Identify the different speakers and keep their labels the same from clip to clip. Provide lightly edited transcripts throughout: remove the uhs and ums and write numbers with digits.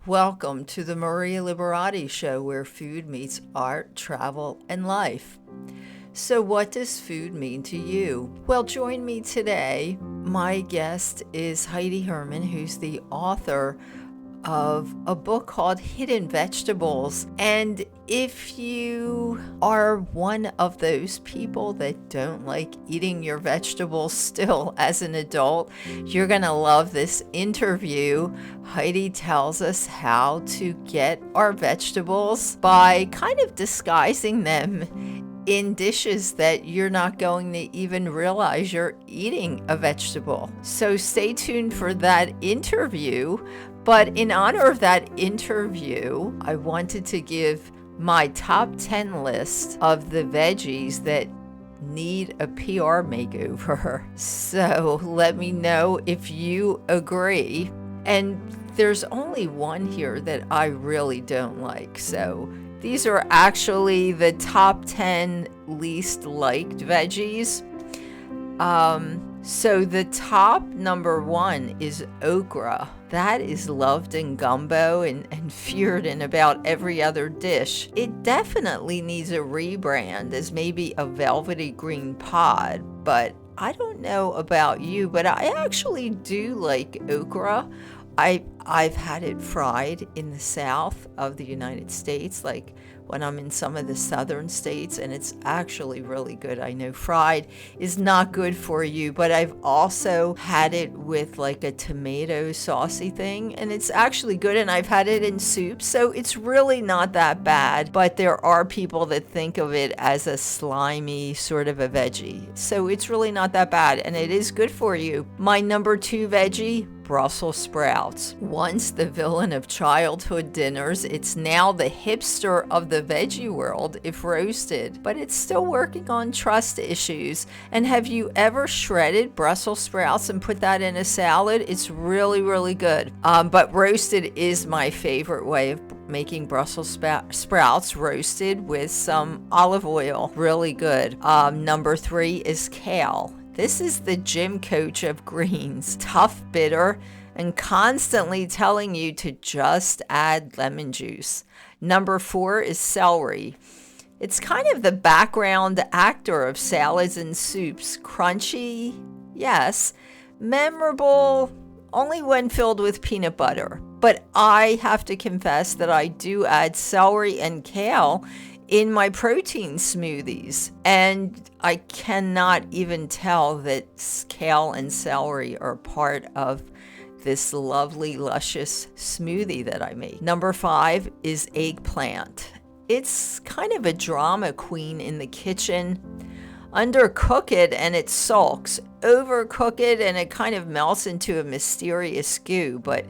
Speaker 1: Welcome to the Maria Liberati Show, where food meets art, travel, and life. So, what does food mean to you? Well, join me today. My guest is Heidi Herman, who's the author of a book called Hidden Vegetables. And if you are one of those people that don't like eating your vegetables still as an adult, you're going to love this interview. Heidi tells us how to get our vegetables by kind of disguising them in dishes that you're not going to even realize you're eating a vegetable. So stay tuned for that interview. But in honor of that interview, I wanted to give my top 10 list of the veggies that need a PR makeover. So let me know if you agree. And there's only one here that I really don't like. So these are actually the top 10 least liked veggies. So the top number one is okra. That is loved in gumbo and feared in about every other dish. It definitely needs a rebrand as maybe a velvety green pod, but I don't know about you, but I actually do like okra. I've had it fried in the south of the United States, like when I'm in some of the southern states, and it's actually really good. I know fried is not good for you, but I've also had it with like a tomato saucy thing, and it's actually good, and I've had it in soup, so it's really not that bad, but there are people that think of it as a slimy sort of a veggie, so it's really not that bad, and it is good for you. My number two veggie, Brussels sprouts. Once the villain of childhood dinners, it's now the hipster of the veggie world if roasted, but it's still working on trust issues. And have you ever shredded Brussels sprouts and put that in a salad? It's really, really good. But roasted is my favorite way of making Brussels sprouts, roasted with some olive oil. Really good. Number three is kale. This is the gym coach of greens, tough, bitter, and constantly telling you to just add lemon juice. Number four is celery. It's kind of the background actor of salads and soups. Crunchy, yes. Memorable, only when filled with peanut butter. But I have to confess that I do add celery and kale in my protein smoothies, and I cannot even tell that kale and celery are part of this lovely, luscious smoothie that I make. Number five is eggplant. It's kind of a drama queen in the kitchen. Undercook it and it sulks. Overcook it and it kind of melts into a mysterious goo, but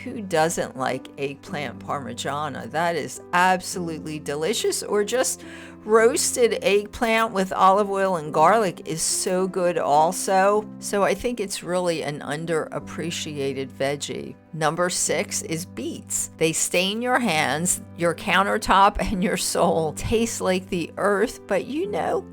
Speaker 1: who doesn't like eggplant parmigiana? That is absolutely delicious. Or just roasted eggplant with olive oil and garlic is so good also. So I think it's really an underappreciated veggie. Number six is beets. They stain your hands, your countertop, and your soul. Taste like the earth, but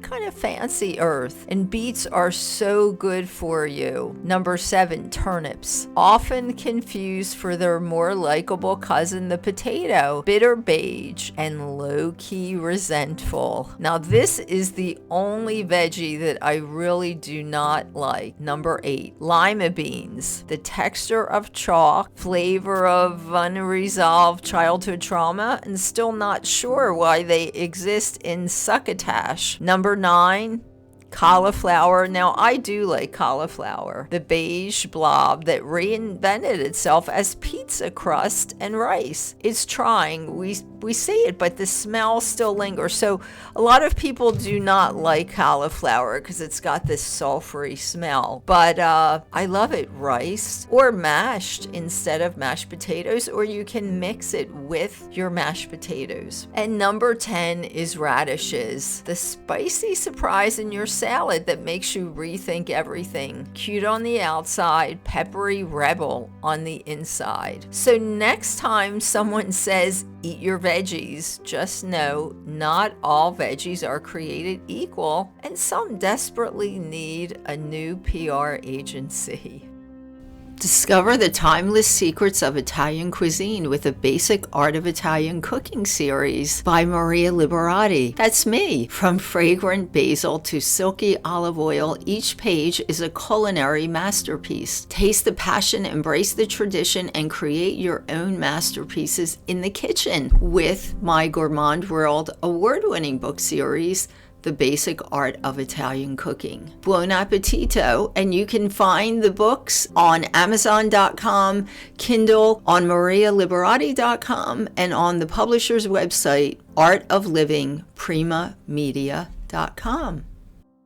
Speaker 1: kind of fancy earth. And beets are so good for you. Number seven, turnips. Often confused for their more likable cousin, the potato. Bitter beige and low-key resentful. Now this is the only veggie that I really do not like. Number eight, lima beans. The texture of chalk, flavor of unresolved childhood trauma, and still not sure why they exist in succotash. Number nine, cauliflower. Now I do like cauliflower, the beige blob that reinvented itself as pizza crust and rice. It's trying. We see it, but the smell still lingers. So a lot of people do not like cauliflower because it's got this sulfury smell. But I love it riced or mashed instead of mashed potatoes, or you can mix it with your mashed potatoes. And number 10 is radishes, the spicy surprise in your salad that makes you rethink everything. Cute on the outside, peppery rebel on the inside. So next time someone says, eat your veggies, just know not all veggies are created equal, and some desperately need a new PR agency. Discover the timeless secrets of Italian cuisine with a Basic Art of Italian Cooking series by Maria Liberati. That's me. From fragrant basil to silky olive oil, each page is a culinary masterpiece. Taste the passion, embrace the tradition, and create your own masterpieces in the kitchen with my Gourmand World award-winning book series, The Basic Art of Italian Cooking. Buon appetito, and you can find the books on Amazon.com, Kindle, on marialiberati.com, and on the publisher's website, artoflivingprimamedia.com.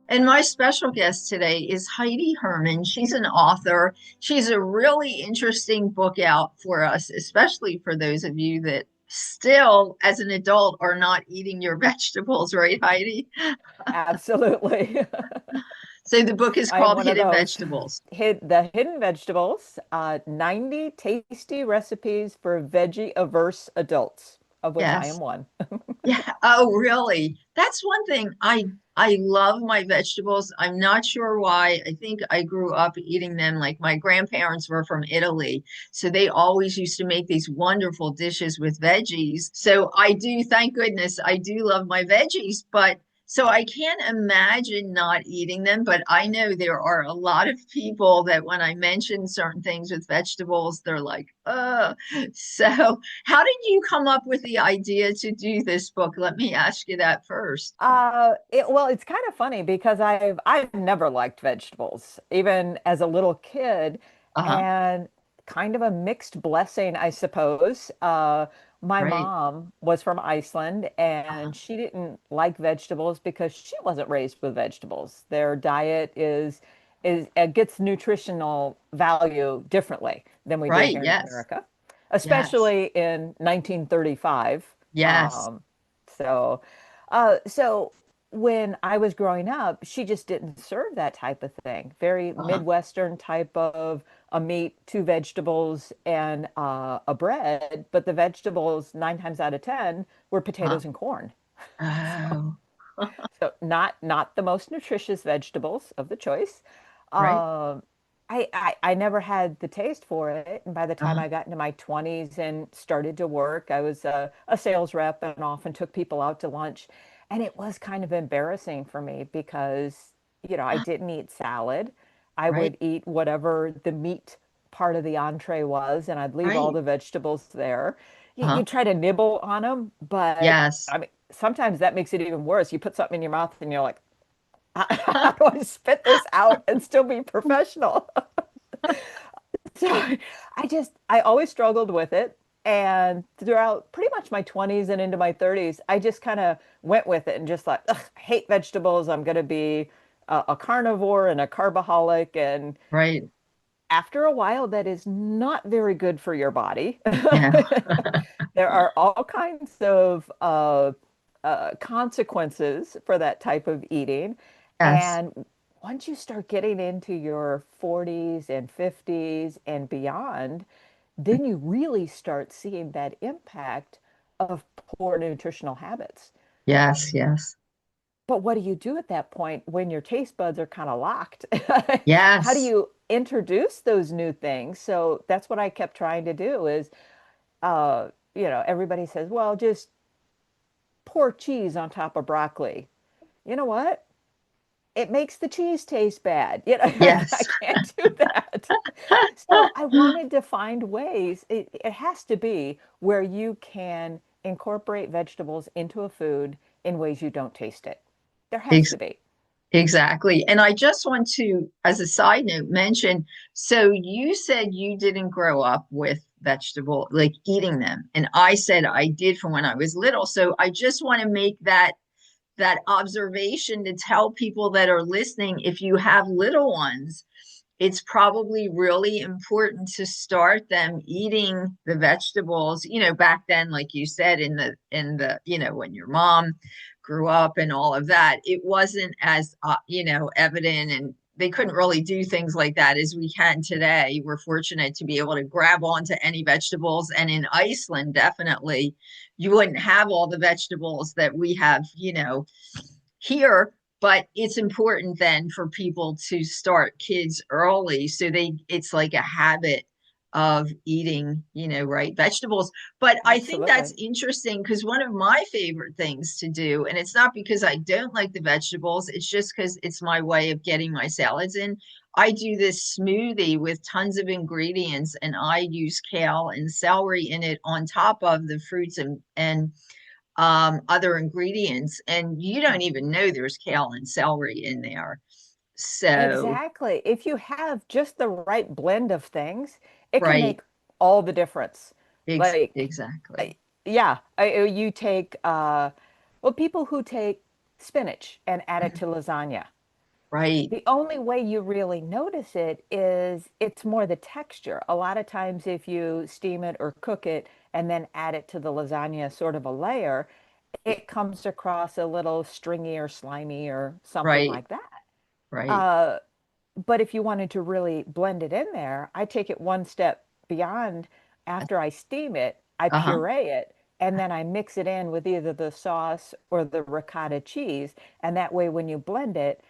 Speaker 1: And my special guest today is Heidi Herman. She's an author. She's a really interesting book out for us, especially for those of you that still, as an adult, are not eating your vegetables, right, Heidi?
Speaker 2: Absolutely.
Speaker 1: So the book is
Speaker 2: I am
Speaker 1: called
Speaker 2: one of
Speaker 1: Hidden
Speaker 2: those.
Speaker 1: Vegetables.
Speaker 2: The Hidden Vegetables, 90 tasty recipes for veggie averse adults, of which I am
Speaker 1: Yes.
Speaker 2: one.
Speaker 1: Yeah. Oh, really? That's one thing. I love my vegetables. I'm not sure why. I think I grew up eating them. Like my grandparents were from Italy, so they always used to make these wonderful dishes with veggies. So I do, thank goodness, I do love my veggies, but so I can't imagine not eating them, but I know there are a lot of people that when I mention certain things with vegetables, they're like, So how did you come up with the idea to do this book? Let me ask you that first.
Speaker 2: Well, it's kind of funny because I've never liked vegetables, even as a little kid,
Speaker 1: Uh-huh.
Speaker 2: and kind of a mixed blessing, I suppose. My
Speaker 1: Right.
Speaker 2: mom was from Iceland,
Speaker 1: Uh-huh.
Speaker 2: and she didn't like vegetables because she wasn't raised with vegetables. Their diet is gets nutritional value differently than we do
Speaker 1: Right.
Speaker 2: here in
Speaker 1: Yes.
Speaker 2: America,
Speaker 1: Yes.
Speaker 2: especially in 1935.
Speaker 1: Yes.
Speaker 2: Um, so when I was growing up, she just didn't serve that type of thing. Very
Speaker 1: Uh-huh.
Speaker 2: Midwestern type of a meat, two vegetables, and a bread. But the vegetables, 9 times out of 10, were
Speaker 1: Uh-huh.
Speaker 2: potatoes and corn.
Speaker 1: Oh,
Speaker 2: So not the most nutritious vegetables of the choice.
Speaker 1: right.
Speaker 2: Um, I never had the taste for it. And by the time
Speaker 1: Uh-huh.
Speaker 2: I got into my 20s and started to work, I was a sales rep and often took people out to lunch. And it was kind of embarrassing for me because, I didn't eat salad. I
Speaker 1: Right.
Speaker 2: would eat whatever the meat part of the entree was, and I'd leave all
Speaker 1: Right.
Speaker 2: the vegetables there. You
Speaker 1: Uh-huh.
Speaker 2: try to nibble on them, but
Speaker 1: Yes.
Speaker 2: I mean, sometimes that makes it even worse. You put something in your mouth and you're like, how do I spit this out and still be professional? So I always struggled with it. And throughout pretty much my 20s and into my 30s, I just kind of went with it and just thought, ugh, I hate vegetables. I'm going to be a carnivore and a carbaholic. And
Speaker 1: Right.
Speaker 2: after a while, that is not very good for your body.
Speaker 1: Yeah.
Speaker 2: There are all kinds of consequences for that type of eating.
Speaker 1: Yes.
Speaker 2: And once you start getting into your 40s and 50s and beyond, then you really start seeing that impact of poor nutritional habits.
Speaker 1: Yes. Yes.
Speaker 2: But what do you do at that point when your taste buds are kind of locked? How do
Speaker 1: Yes.
Speaker 2: you introduce those new things? So that's what I kept trying to do is, everybody says, well, just pour cheese on top of broccoli. You know what? It makes the cheese taste bad. I
Speaker 1: Yes.
Speaker 2: can't do that. So I wanted to find ways, it has to be where you can incorporate vegetables into a food in ways you don't taste it. There has
Speaker 1: Ex
Speaker 2: to be.
Speaker 1: exactly. And I just want to, as a side note, mention, so you said you didn't grow up with vegetable, like eating them. And I said I did from when I was little. So I just want to make that observation to tell people that are listening, if you have little ones, it's probably really important to start them eating the vegetables, back then, like you said, in the when your mom grew up and all of that, it wasn't as evident, and they couldn't really do things like that as we can today. We're fortunate to be able to grab onto any vegetables, and in Iceland, definitely you wouldn't have all the vegetables that we have here.
Speaker 3: but it's important then for people to start kids early so it's like a habit of eating, right, vegetables. But I think that's
Speaker 2: Absolutely.
Speaker 3: interesting because one of my favorite things to do, and it's not because I don't like the vegetables, it's just because it's my way of getting my salads in. I do this smoothie with tons of ingredients, and I use kale and celery in it on top of the fruits and other ingredients. And you don't even know there's kale and celery in there. So,
Speaker 2: Exactly. If you have just the right blend of things, it can
Speaker 3: right,
Speaker 2: make all the difference. Like,
Speaker 3: exactly.
Speaker 2: yeah, you take, well, people who take spinach and add it to lasagna.
Speaker 3: Right,
Speaker 2: The only way you really notice it is it's more the texture. A lot of times, if you steam it or cook it and then add it to the lasagna, sort of a layer, it comes across a little stringy or slimy or something
Speaker 3: right,
Speaker 2: like that.
Speaker 3: right.
Speaker 2: Uh, but if you wanted to really blend it in there, I take it one step beyond. After I steam it, I
Speaker 3: Uh-huh,
Speaker 2: puree it, and then I mix it in with either the sauce or the ricotta cheese. And that way, when you blend it,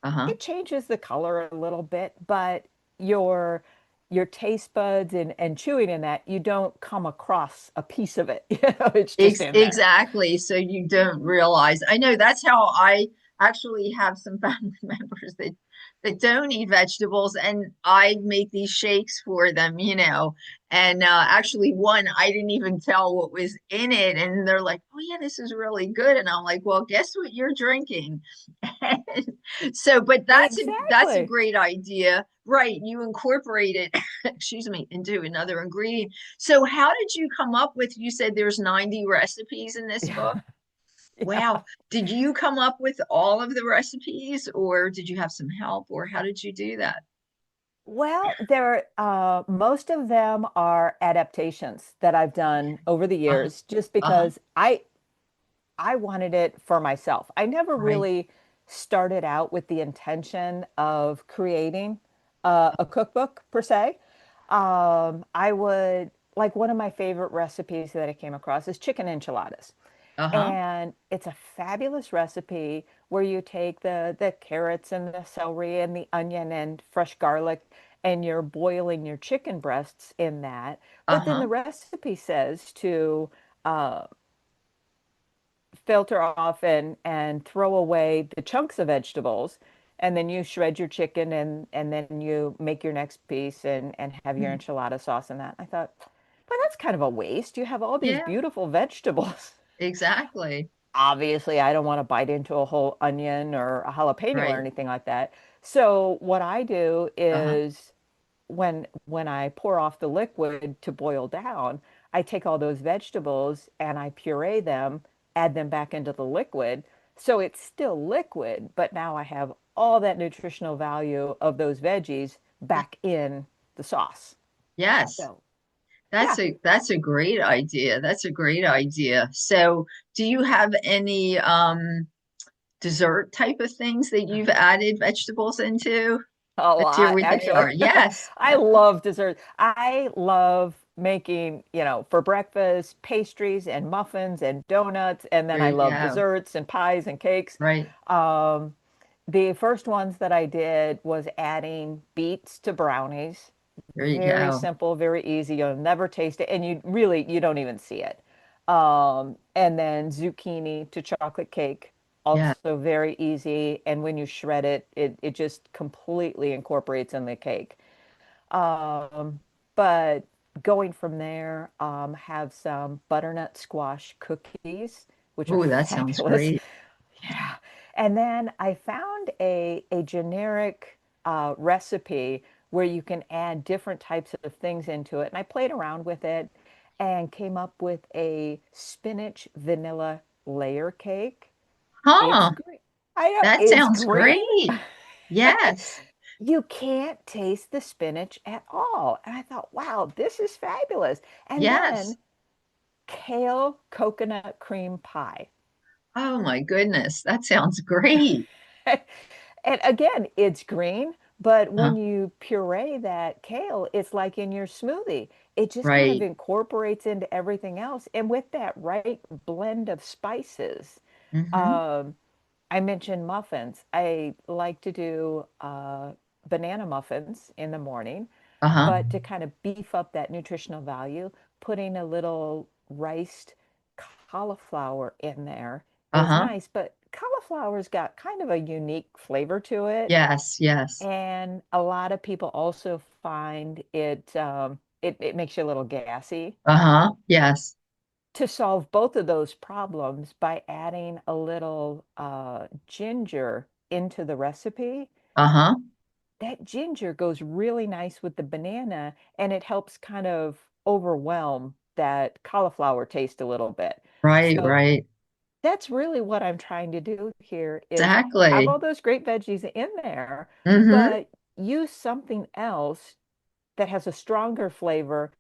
Speaker 3: uh-huh.
Speaker 2: it changes the color a little bit, but your your taste buds and chewing in that, you don't come across a piece of it. It's just in there.
Speaker 3: Exactly. So you don't realize. I know that's how I actually have some family members that don't eat vegetables, and I make these shakes for them, And actually, one I didn't even tell what was in it, and they're like, "Oh yeah, this is really good." And I'm like, "Well, guess what you're drinking?" So, but that's a
Speaker 2: Exactly.
Speaker 3: great idea, right? You incorporate it, excuse me, into another ingredient. So how did you come up with, you said there's 90 recipes in this book?
Speaker 2: Yeah.
Speaker 3: Wow. Did you come up with all of the recipes or did you have some help or how did you do that?
Speaker 2: Well, most of them are adaptations that I've done over the
Speaker 3: Uh-huh.
Speaker 2: years, just
Speaker 3: Uh-huh.
Speaker 2: because I wanted it for myself. I never
Speaker 3: Right.
Speaker 2: really started out with the intention of creating a cookbook per se. I would like one of my favorite recipes that I came across is chicken enchiladas.
Speaker 3: Uh-huh.
Speaker 2: And it's a fabulous recipe where you take the carrots and the celery and the onion and fresh garlic and you're boiling your chicken breasts in that. But then
Speaker 3: Uh-huh.
Speaker 2: the recipe says to uh, filter off and throw away the chunks of vegetables, and then you shred your chicken and then you make your next piece and have your enchilada sauce in that. I thought, well, that's kind of a waste. You have all these
Speaker 3: Yeah,
Speaker 2: beautiful vegetables.
Speaker 3: exactly.
Speaker 2: Obviously, I don't want to bite into a whole onion or a jalapeno or
Speaker 3: Right.
Speaker 2: anything like that. So what I do
Speaker 3: Uh-huh.
Speaker 2: is when I pour off the liquid to boil down, I take all those vegetables and I puree them, add them back into the liquid. So it's still liquid, but now I have all that nutritional value of those veggies back in the sauce.
Speaker 3: Yes.
Speaker 2: So,
Speaker 3: That's
Speaker 2: yeah.
Speaker 3: a great idea. That's a great idea. So, do you have any dessert type of things that you've added vegetables into?
Speaker 2: A
Speaker 3: Let's hear
Speaker 2: lot,
Speaker 3: what they
Speaker 2: actually.
Speaker 3: are. Yes.
Speaker 2: I love dessert. I love making, for breakfast, pastries and muffins and donuts, and then
Speaker 3: There
Speaker 2: I
Speaker 3: you
Speaker 2: love
Speaker 3: go.
Speaker 2: desserts and pies and cakes.
Speaker 3: Right.
Speaker 2: Um, the first ones that I did was adding beets to brownies.
Speaker 3: There you
Speaker 2: Very
Speaker 3: go.
Speaker 2: simple, very easy. You'll never taste it, and you don't even see it. And then zucchini to chocolate cake,
Speaker 3: Yeah.
Speaker 2: also very easy. And when you shred it, it just completely incorporates in the cake. Um, but going from there, have some butternut squash cookies, which are
Speaker 3: Oh, that sounds
Speaker 2: fabulous.
Speaker 3: great.
Speaker 2: Yeah. And then I found a generic recipe where you can add different types of things into it. And I played around with it and came up with a spinach vanilla layer cake. It's
Speaker 3: Huh.
Speaker 2: green. I know
Speaker 3: That
Speaker 2: it's
Speaker 3: sounds
Speaker 2: green.
Speaker 3: great. Yes.
Speaker 2: You can't taste the spinach at all. And I thought, wow, this is fabulous. And
Speaker 3: Yes.
Speaker 2: then kale coconut cream pie.
Speaker 3: Oh my goodness. That sounds great.
Speaker 2: And again, it's green, but
Speaker 3: Uh,
Speaker 2: when you puree that kale, it's like in your smoothie. It just kind of
Speaker 3: right.
Speaker 2: incorporates into everything else. And with that right blend of spices,
Speaker 3: Hmm.
Speaker 2: um, I mentioned muffins. I like to do banana muffins in the morning,
Speaker 3: Uh-huh.
Speaker 2: but to kind of beef up that nutritional value, putting a little riced cauliflower in there is
Speaker 3: Uh-huh.
Speaker 2: nice. But cauliflower's got kind of a unique flavor to it,
Speaker 3: Yes, yes.
Speaker 2: and a lot of people also find it makes you a little gassy.
Speaker 3: Uh-huh. Yes.
Speaker 2: To solve both of those problems by adding a little ginger into the recipe,
Speaker 3: Uh-huh.
Speaker 2: that ginger goes really nice with the banana and it helps kind of overwhelm that cauliflower taste a little bit.
Speaker 3: Right,
Speaker 2: So
Speaker 3: right.
Speaker 2: that's really what I'm trying to do here is have
Speaker 3: Exactly.
Speaker 2: all those great veggies in there,
Speaker 3: Mm-hmm.
Speaker 2: but use something else that has a stronger flavor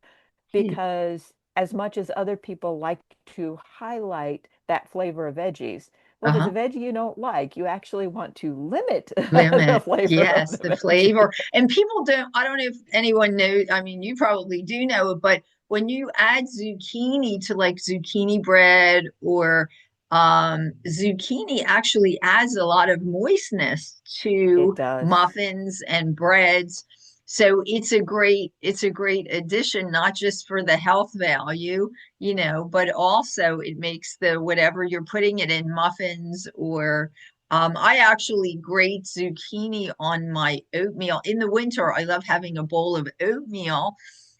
Speaker 2: because as much as other people like to highlight that flavor of veggies, well, if it's
Speaker 3: Uh-huh.
Speaker 2: a veggie you don't like, you actually want to limit the
Speaker 3: Lemon.
Speaker 2: flavor of
Speaker 3: Yes,
Speaker 2: the
Speaker 3: the
Speaker 2: veggie.
Speaker 3: flavor. And people don't, I don't know if anyone knows, I mean, you probably do know it, but when you add zucchini to like zucchini bread or zucchini actually adds a lot of moistness
Speaker 2: It
Speaker 3: to
Speaker 2: does.
Speaker 3: muffins and breads. So it's a great addition, not just for the health value, but also it makes the whatever you're putting it in muffins or I actually grate zucchini on my oatmeal. In the winter, I love having a bowl of oatmeal.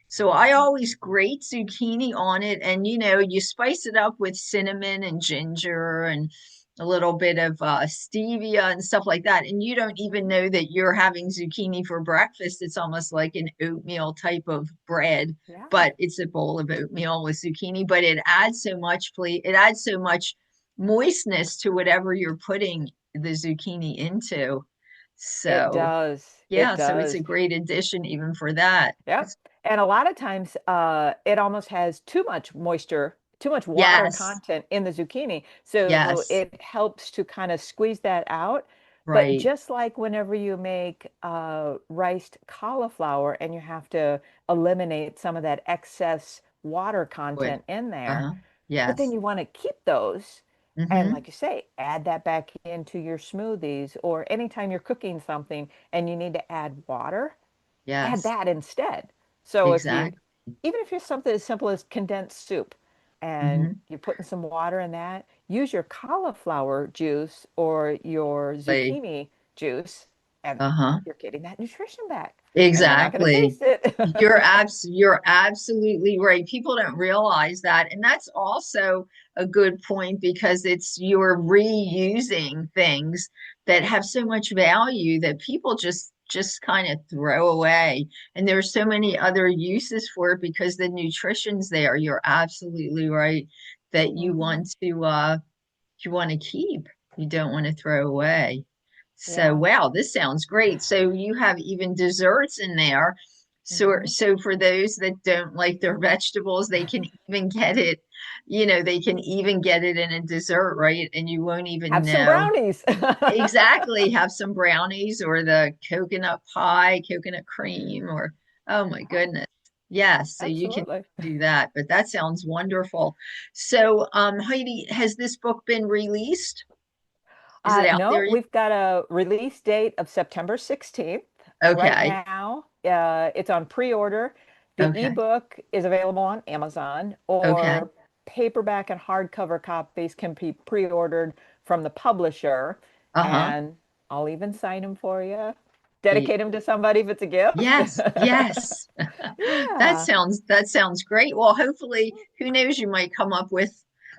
Speaker 3: So I
Speaker 2: Mhm.
Speaker 3: always grate zucchini on it. And, you spice it up with cinnamon and ginger and a little bit of stevia and stuff like that. And you don't even know that you're having zucchini for breakfast. It's almost like an oatmeal type of bread,
Speaker 2: Yeah.
Speaker 3: but it's a bowl of oatmeal with zucchini. But it adds so much moistness to whatever you're putting the zucchini into.
Speaker 2: It
Speaker 3: So,
Speaker 2: does. It
Speaker 3: yeah, so it's a
Speaker 2: does.
Speaker 3: great addition even for that.
Speaker 2: Yep. And a lot of times it almost has too much moisture, too much water
Speaker 3: Yes,
Speaker 2: content in the zucchini. So
Speaker 3: yes,
Speaker 2: it helps to kind of squeeze that out. But
Speaker 3: right.
Speaker 2: just like whenever you make riced cauliflower and you have to eliminate some of that excess water
Speaker 3: Would.
Speaker 2: content in there,
Speaker 3: Uh-huh.
Speaker 2: but then
Speaker 3: Yes.
Speaker 2: you want to keep those. And
Speaker 3: Mm-hmm.
Speaker 2: like you say, add that back into your smoothies or anytime you're cooking something and you need to add water, add
Speaker 3: Yes,
Speaker 2: that instead. So if you,
Speaker 3: exactly.
Speaker 2: even if you're something as simple as condensed soup and
Speaker 3: Mm-hmm.
Speaker 2: you're putting some water in that, use your cauliflower juice or your
Speaker 3: Like,
Speaker 2: zucchini juice and
Speaker 3: uh-huh.
Speaker 2: you're getting that nutrition back and you're not going to
Speaker 3: Exactly.
Speaker 2: taste it.
Speaker 3: You're absolutely right. People don't realize that. And that's also a good point because it's you're reusing things that have so much value that people just kind of throw away. And there's so many other uses for it because the nutrition's there. You're absolutely right that
Speaker 2: Hmm.
Speaker 3: you want to keep. You don't want to throw away. So,
Speaker 2: Yeah.
Speaker 3: wow, this sounds great. So you have even desserts in there.
Speaker 2: Hmm.
Speaker 3: So for those that don't like their vegetables, they can even get it, they can even get it in a dessert, right? And you won't even
Speaker 2: Have some
Speaker 3: know.
Speaker 2: brownies.
Speaker 3: Exactly. Have some brownies or the coconut pie, coconut cream, or oh my
Speaker 2: Yeah,
Speaker 3: goodness. Yes, so you can
Speaker 2: absolutely.
Speaker 3: do that, but that sounds wonderful. So, Heidi, has this book been released? Is it out
Speaker 2: No,
Speaker 3: there yet?
Speaker 2: we've got a release date of September 16th. Right
Speaker 3: Okay.
Speaker 2: now, it's on pre-order. The
Speaker 3: Okay.
Speaker 2: ebook is available on Amazon,
Speaker 3: Okay.
Speaker 2: or paperback and hardcover copies can be pre-ordered from the publisher.
Speaker 3: Uh-huh.
Speaker 2: And I'll even sign them for you.
Speaker 3: Y-
Speaker 2: Dedicate them to somebody if it's a gift.
Speaker 3: Yes, yes.
Speaker 2: Yeah.
Speaker 3: That sounds great. Well, hopefully, who knows, you might come up with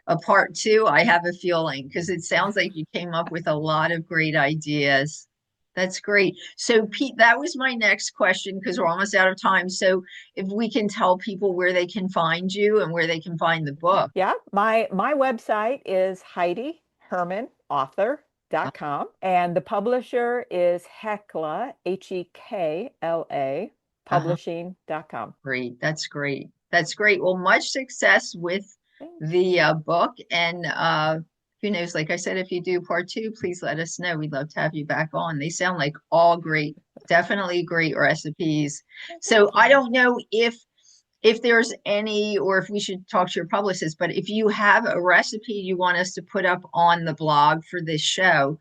Speaker 3: a part two. I have a feeling because it sounds like you came up with a lot of great ideas. That's great. So, Pete, that was my next question because we're almost out of time. So, if we can tell people where they can find you and where they can find the book.
Speaker 2: Yeah, my website is Heidi Herman author.com and the publisher is Hekla Hekla
Speaker 3: Uh-huh.
Speaker 2: publishing.com.
Speaker 3: Great. That's great. That's great. Well, much success with
Speaker 2: Thank
Speaker 3: the
Speaker 2: you.
Speaker 3: book. And who knows, like I said, if you do part two, please let us know. We'd love to have you back on. They sound like all great, definitely great recipes.
Speaker 2: Well,
Speaker 3: So
Speaker 2: thank
Speaker 3: I
Speaker 2: you.
Speaker 3: don't know if there's any, or if we should talk to your publicist, but if you have a recipe you want us to put up on the blog for this show,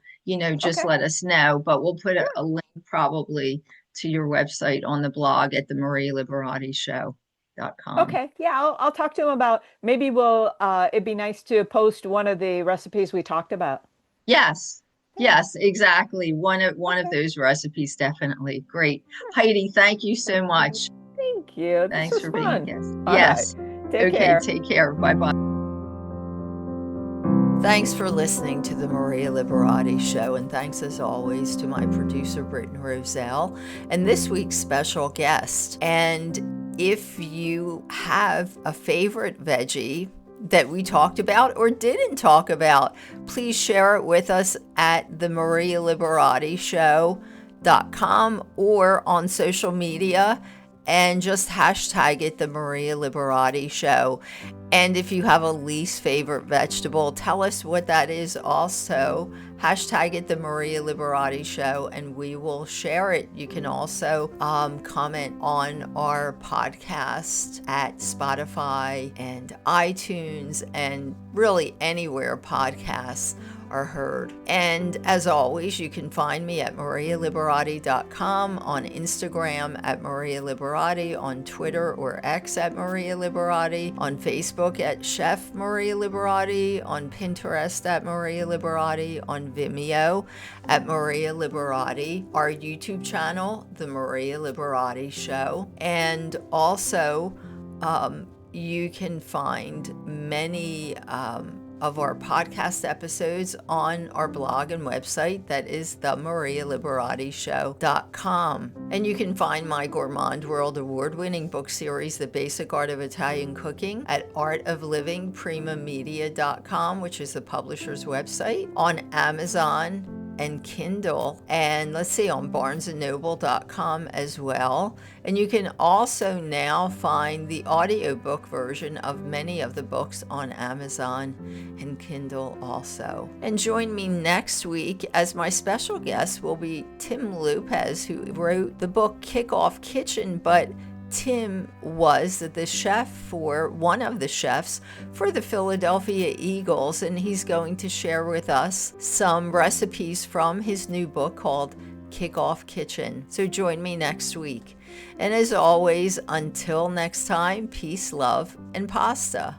Speaker 3: just
Speaker 2: Okay.
Speaker 3: let us know. But we'll put a
Speaker 2: Sure.
Speaker 3: link probably to your website on the blog at the marialiberati.show.com.
Speaker 2: Okay. Yeah, I'll talk to him about, maybe it'd be nice to post one of the recipes we talked about.
Speaker 3: Yes.
Speaker 2: Yeah.
Speaker 3: Yes, exactly. One of
Speaker 2: Okay.
Speaker 3: those recipes, definitely. Great. Heidi, thank you so much.
Speaker 2: Thank you. This
Speaker 3: Thanks
Speaker 2: was
Speaker 3: for being a
Speaker 2: fun.
Speaker 3: guest.
Speaker 2: All right.
Speaker 3: Yes.
Speaker 2: Take
Speaker 3: Okay,
Speaker 2: care.
Speaker 3: take care. Bye-bye.
Speaker 1: Thanks for listening to the Maria Liberati Show, and thanks as always to my producer, Britton Roselle, and this week's special guest. And if you have a favorite veggie that we talked about or didn't talk about, please share it with us at the marialiberati.show.com or on social media, and just hashtag it the Maria Liberati Show. And if you have a least favorite vegetable, tell us what that is also. Hashtag it the Maria Liberati Show, and we will share it. You can also comment on our podcast at Spotify and iTunes, and really anywhere podcasts are heard. And as always, you can find me at marialiberati.com, on Instagram at Maria Liberati, on Twitter or X at Maria Liberati, on Facebook at Chef Maria Liberati, on Pinterest at Maria Liberati, on Vimeo at Maria Liberati, our YouTube channel, The Maria Liberati Show, and also you can find many of our podcast episodes on our blog and website, that is themarialiberati.show.com. And you can find my Gourmand World Award-winning book series, The Basic Art of Italian Cooking, at artoflivingprimamedia.com, which is the publisher's website, on Amazon and Kindle, and let's see, on barnesandnoble.com as well. And you can also now find the audiobook version of many of the books on Amazon and Kindle also. And join me next week, as my special guest will be Tim Lopez, who wrote the book Kickoff Kitchen, but Tim was one of the chefs for the Philadelphia Eagles, and he's going to share with us some recipes from his new book called Kickoff Kitchen. So join me next week. And as always, until next time, peace, love, and pasta.